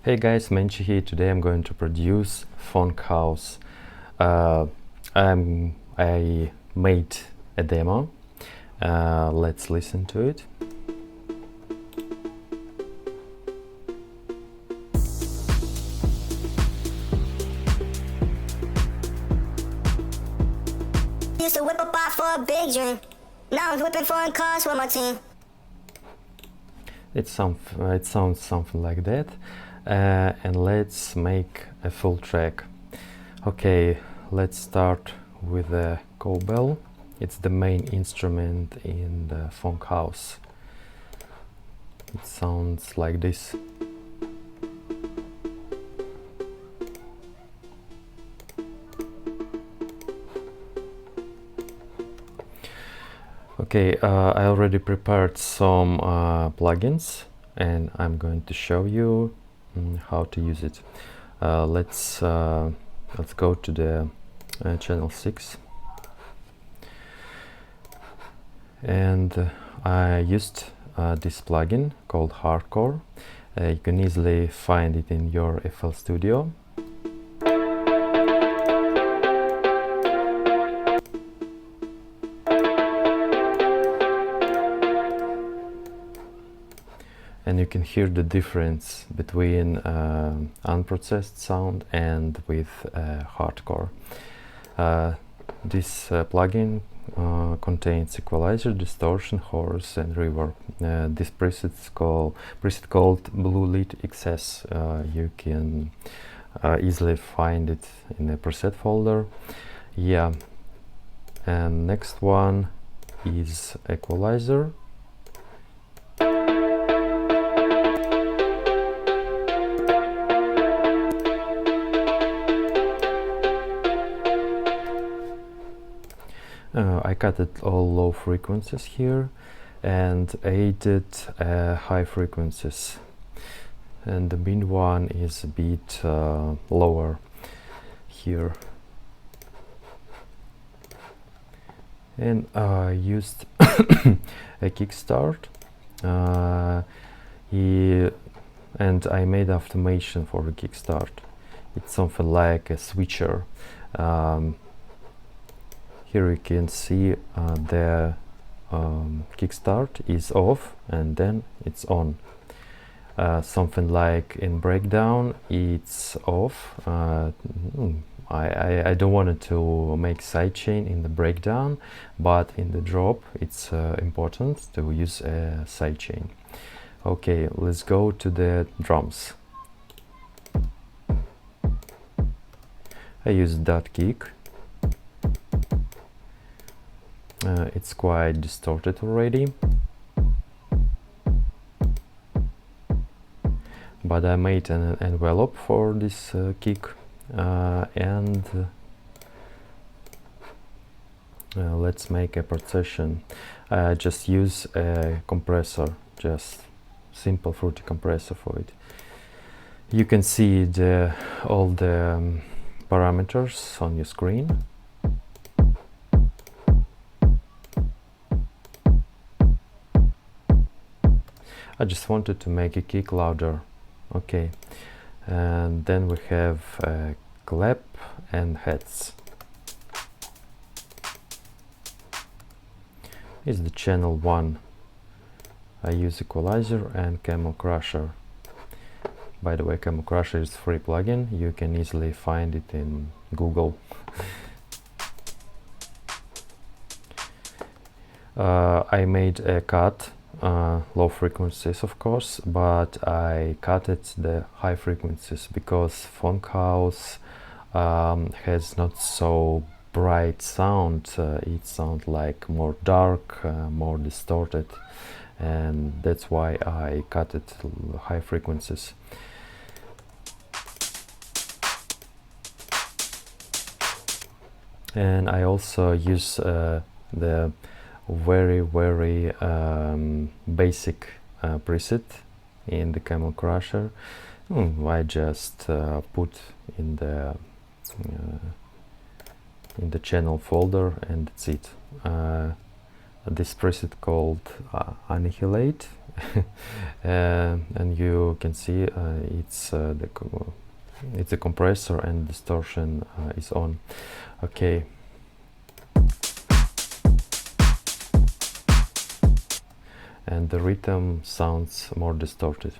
Hey guys, Menchi here. Today I'm going to produce Phonk house. Uh, I made a demo. Let's listen to it. Used to whip a bar for a big dream. Now I'm whipping foreign cars with my team. It sounds something like that. And let's make a full track. Okay, let's start with the cowbell. It's the main instrument in the Phonk house. It sounds like this. Okay, I already prepared some plugins and I'm going to show you how to use it. Let's go to the channel 6, and I used this plugin called Hardcore. You can easily find it in your FL Studio. And you can hear the difference between unprocessed sound and with hardcore. This plugin contains equalizer, distortion, chorus, and reverb. This preset called Blue Lit XS. You can easily find it in the preset folder. Yeah, and next one is equalizer. I cut it all low frequencies here and added high frequencies, and the mid one is a bit lower here, and I used a kickstart and I made automation for the kickstart. It's something like a switcher. Here you can see the kickstart is off and then it's on. Something like in breakdown it's off. I don't want to make sidechain in the breakdown, but in the drop it's important to use a sidechain. Okay, let's go to the drums. I use dot kick. It's quite distorted already, but I made an envelope for this kick, and let's make a procession. Just use a compressor, just simple fruity compressor for it. You can see all the parameters on your screen. I just wanted to make a kick louder. Okay, and then we have clap and heads. It's the channel 1. I use equalizer and Camel Crusher. By the way, Camel Crusher is a free plugin. You can easily find it in Google. I made a cut. Low frequencies, of course, but I cut it the high frequencies because Phonk house has not so bright sound. It sounds like more dark, more distorted, and that's why I cut it high frequencies. And I also use the very basic preset in the Camel Crusher. I just put in the channel folder and that's it. this preset called Annihilate. And you can see it's the compressor and distortion is on. Okay. And the rhythm sounds more distorted.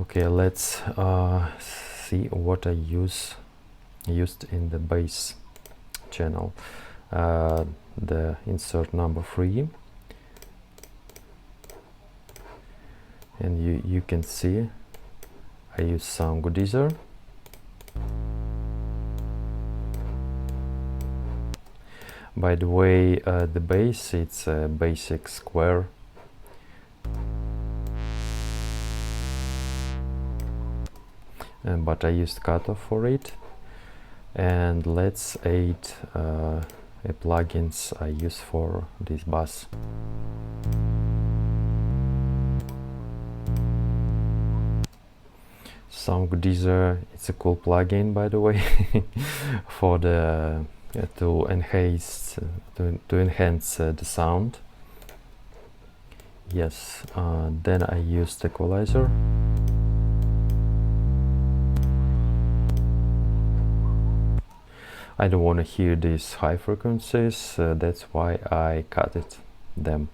Okay, let's see what I used in the bass channel. The insert number 3, and you can see I use some goodizer. By the way, the bass, it's a basic square, but I used cutoff for it. And let's add a plugins I use for this bass. Sound Goodizer, it's a cool plugin, by the way, for the to enhance the sound. Yes, then I used equalizer. I don't want to hear these high frequencies, that's why I cut them.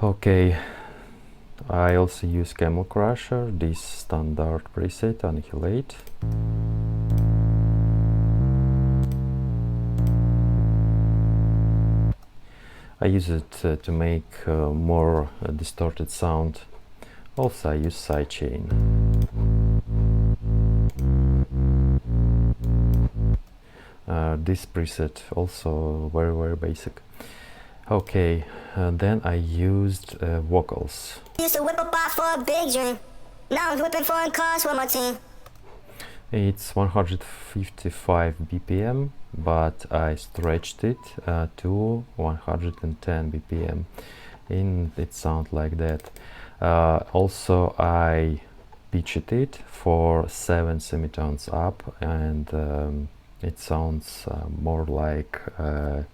Okay, I also use Camel Crusher, this standard preset, Annihilate. I use it to make more distorted sound. Also, I use sidechain. This preset also very basic. Okay, then I used vocals. Used to whip a bot for a big drink. Now I'm whipping foreign cars with my team. It's 155 BPM, but I stretched it to 110 BPM, and it sounds like that. Also, I pitched it for 7 semitones up, and it sounds more like I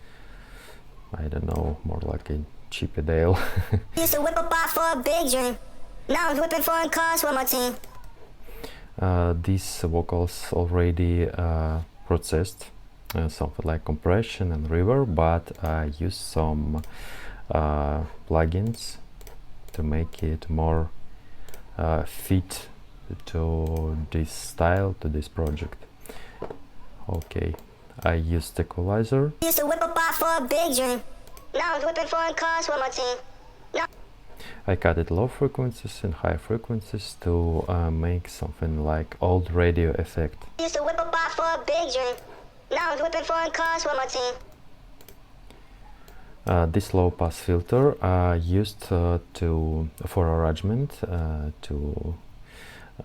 don't know, more like a Chippendale. Used to whip a bot for a big drink. Now I'm whipping foreign cars with my team. These vocals already processed, something like compression and reverb, but I used some plugins to make it more fit to this style, to this project. Okay, I used equalizer. Used to whip a bot for a big drink. Now I'm whipping foreign cars with my team. I cut it low frequencies and high frequencies to make something like old radio effect. Used to whip a bot for a big drink. Now I'm whipping foreign cars with my team. This low pass filter used for arrangement to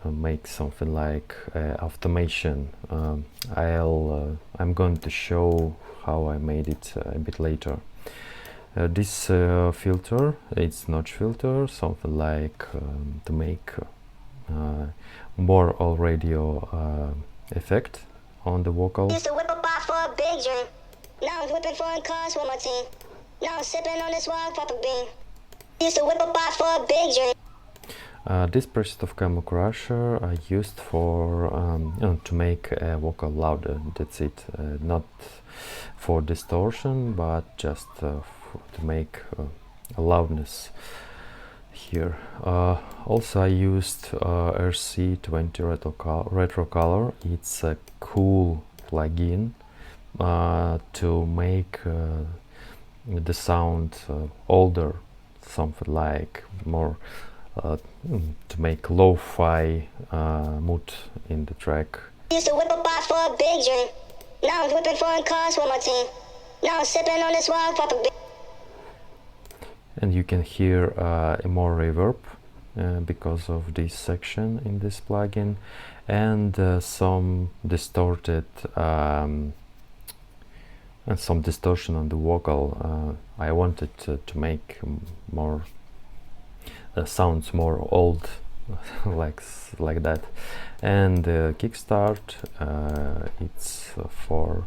make something like automation. I'm going to show how I made it a bit later. This filter, it's notch filter, something like to make more all radio effect on the vocal. Used to whip a bot for a big drink. Now I'm whipping foreign cars with my team. Now I'm sipping on this wild papa bean. Used to whip a bot for a big drink. This preset of Camel Crusher I used for to make a vocal louder. That's it. Not for distortion, but just to make a loudness here. Also, I used RC20 Retro Color. It's a cool plugin to make the sound older, something like more. To make lo-fi mood in the track. Used to whip a bot for a big drink. Now I'm whipping foreign cars with my team. Now I'm sipping on this wild papa bean. And you can hear a more reverb because of this section in this plugin, and some distorted and some distortion on the vocal. I wanted to make more sounds more old, like that. And kickstart, it's for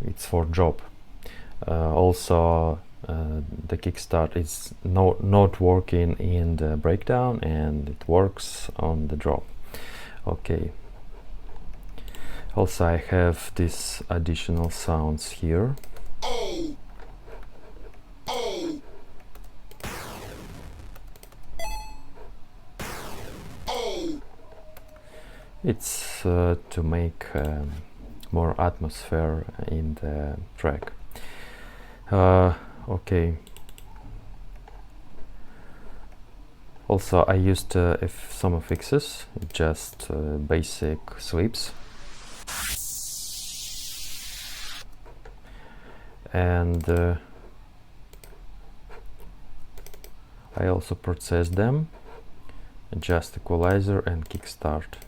it's for job. Also the kickstart is not working in the breakdown, and it works on the drop. Okay. Also I have these additional sounds here. It's to make more atmosphere in the track. Okay. Also I used some effects, just basic sweeps. And I also processed them, just equalizer and kickstart.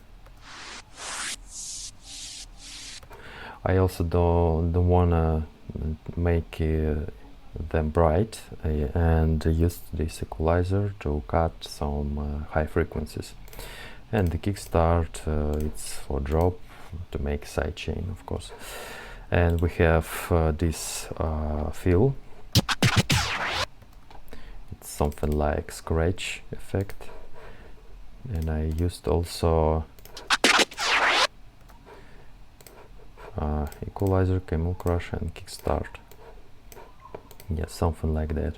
I also don't wanna make them bright, and use this equalizer to cut some high frequencies. And the kickstart, it's for drop, to make sidechain, of course. And we have this fill. It's something like scratch effect. And I used also equalizer, camel crush, and kickstart. Yeah, something like that.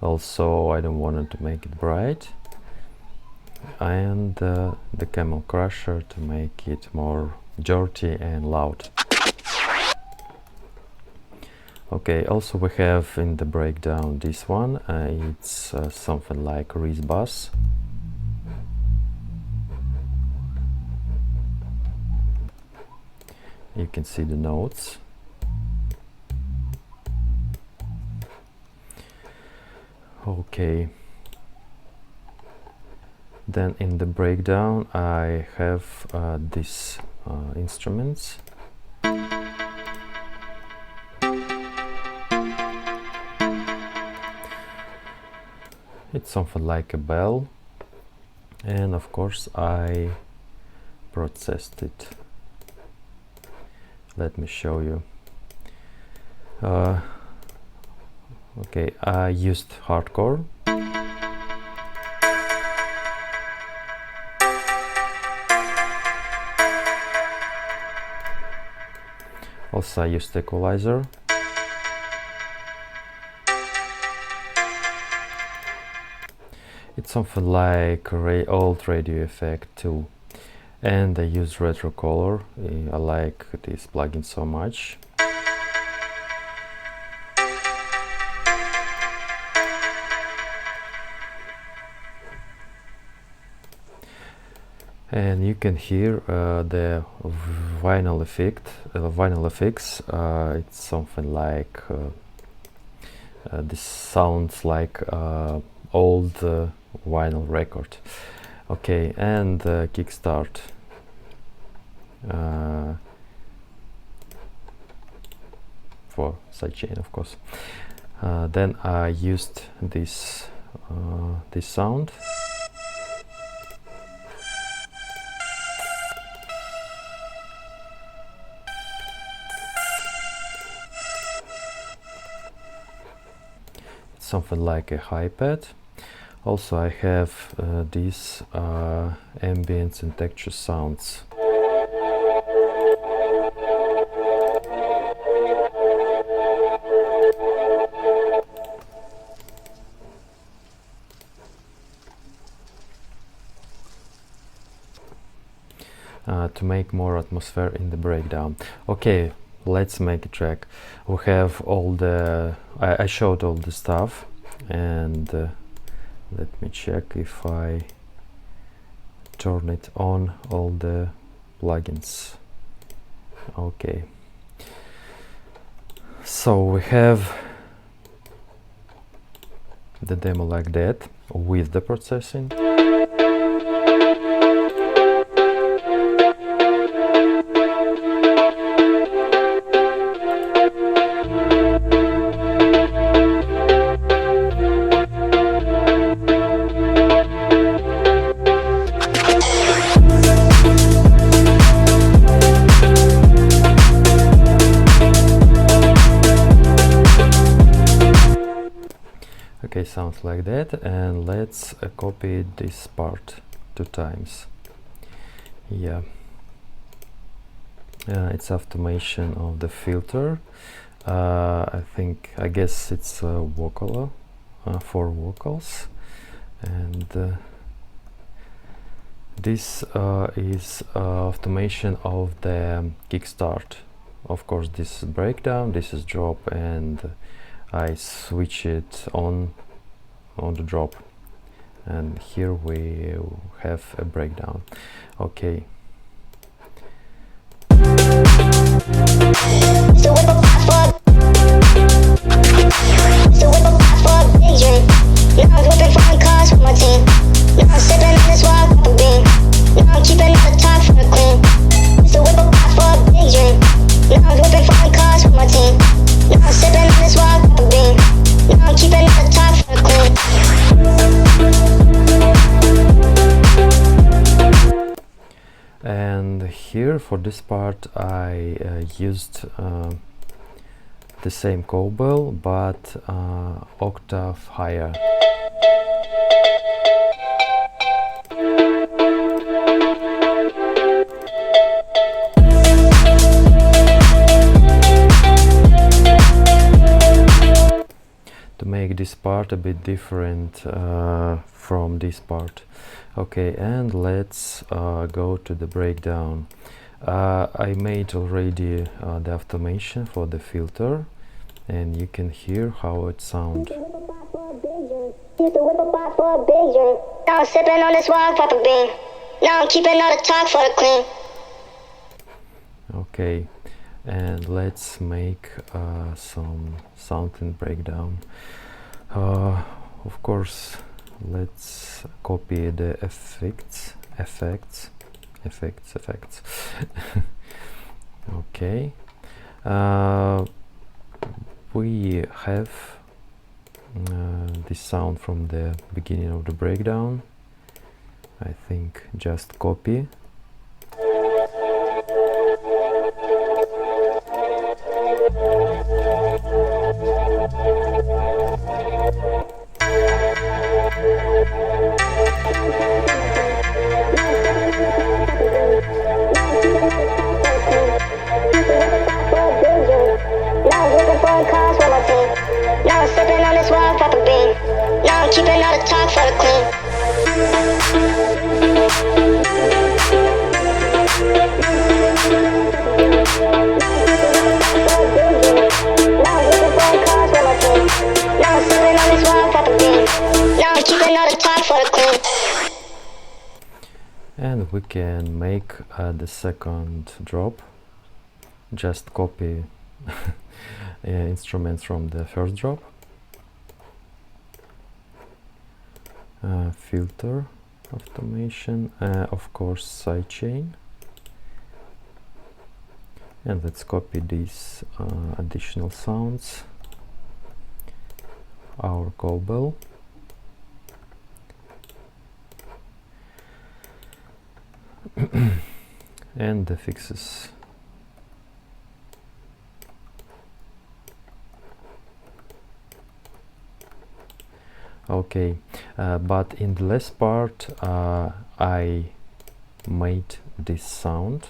Also, I don't want to make it bright, and the camel crusher to make it more dirty and loud. Okay, also we have in the breakdown this one. It's something like Reese bass. You can see the notes. Okay. Then in the breakdown I have these instruments. It's something like a bell, and of course I processed it. Let me show you. Okay, I used hardcore. Also I used equalizer. It's something like old radio effect too. And I use retro color. I like this plugin so much. And you can hear the vinyl effects. It's something like this sounds like old vinyl record. Okay, and kickstart. For sidechain, of course. Then I used this sound. It's something like a hi-hat. Also I have these ambience and texture sounds. To make more atmosphere in the breakdown. Okay, let's make a track. We have all the I showed all the stuff, and let me check if I turn it on, all the plugins. Okay, so we have the demo like that with the processing. sounds like that, and let's copy this part 2 times. Yeah, it's automation of the filter. I guess it's vocal for vocals, and this is automation of the kickstart. Of course, this is breakdown, this is drop, and I switch it on the drop, and here we have a breakdown. Okay. So whip a pot for a big drink. Now I'm whipping foreign cars with my team. Now I'm sipping on this wild purple bean. Now I'm keeping all the top for the queen. So whip a pot for a big drink. Now I'm whipping foreign cars with my team. Now I'm sipping on this wild purple bean. Now I'm keeping all the top for the queen. And here for this part I used the same cowbell but octave higher. To make this part a bit different from this part. Okay, and let's go to the breakdown. I made already the automation for the filter, and you can hear how it sounds. Used to whip a pot for a big drink. Now I'm sipping on this wild purple bean. Now I'm keeping all the talk for the queen. Okay, and let's make some sound and breakdown. Of course, let's copy the effects. Okay, we have this sound from the beginning of the breakdown. I think just copy. Now I'm sipping on this wild purple bean. Now I'm keeping all the talk for the queen. Now I'm looking for cars with my team. Now I'm sipping on this wild purple bean. Now I'm keeping all the talk for the queen. And we can make the second drop. Just copy instruments from the first drop. Filter automation, of course sidechain, and let's copy these additional sounds, our cowbell, and the fixes. Okay, but in the last part I made this sound.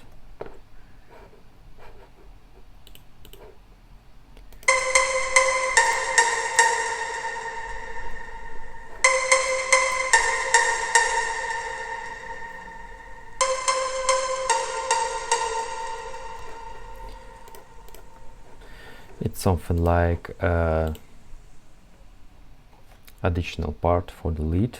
It's something like additional part for the lead.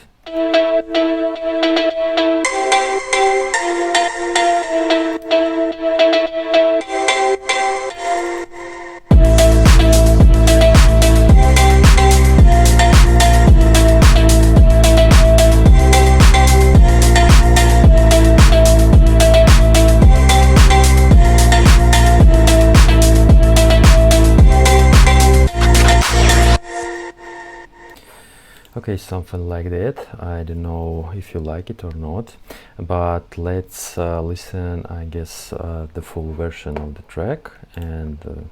Okay, something like that. I don't know if you like it or not, but let's listen, I guess, the full version of the track, and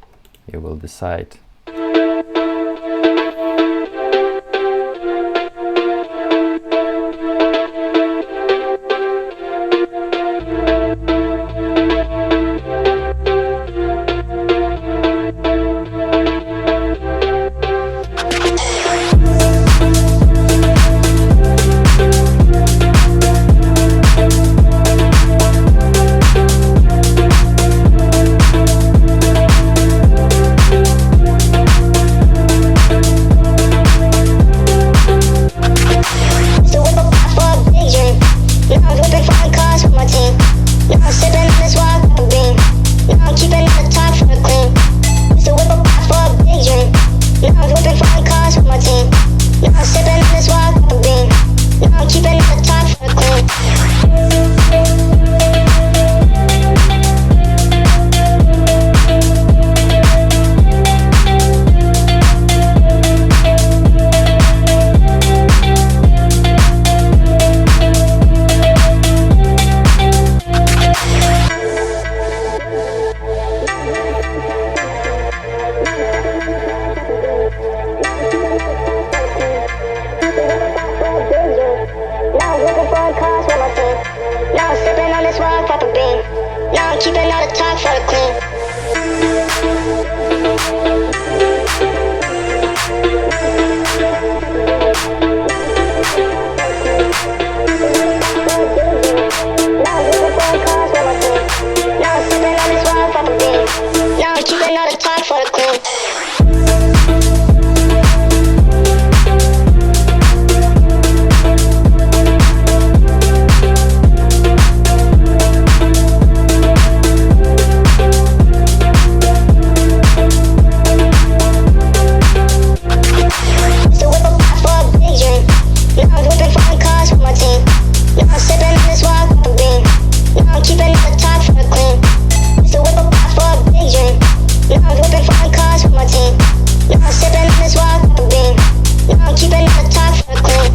you will decide. I'm keeping all the talk for the queen. Now I'm sipping on this wild purple bean. Now I'm keeping all the talk for the queen. Used to whip a pot for a big drink. Now I'm whipping foreign cars with my team. Now I'm sipping on this wild purple bean. Now I'm keeping all the talk for the queen. Used to whip a pot for a big drink. Now I'm whipping foreign cars with my team. Now I'm sipping on this wild purple bean. Now I'm keeping all the talk for the queen.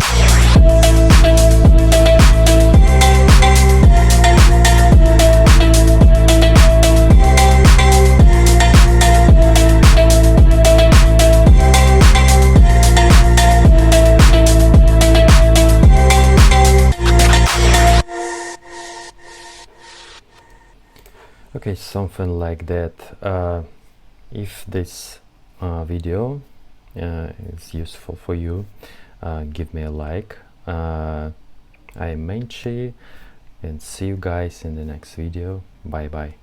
Okay, something like that. If this video is useful for you, give me a like. I am Menchi, and see you guys in the next video. Bye bye.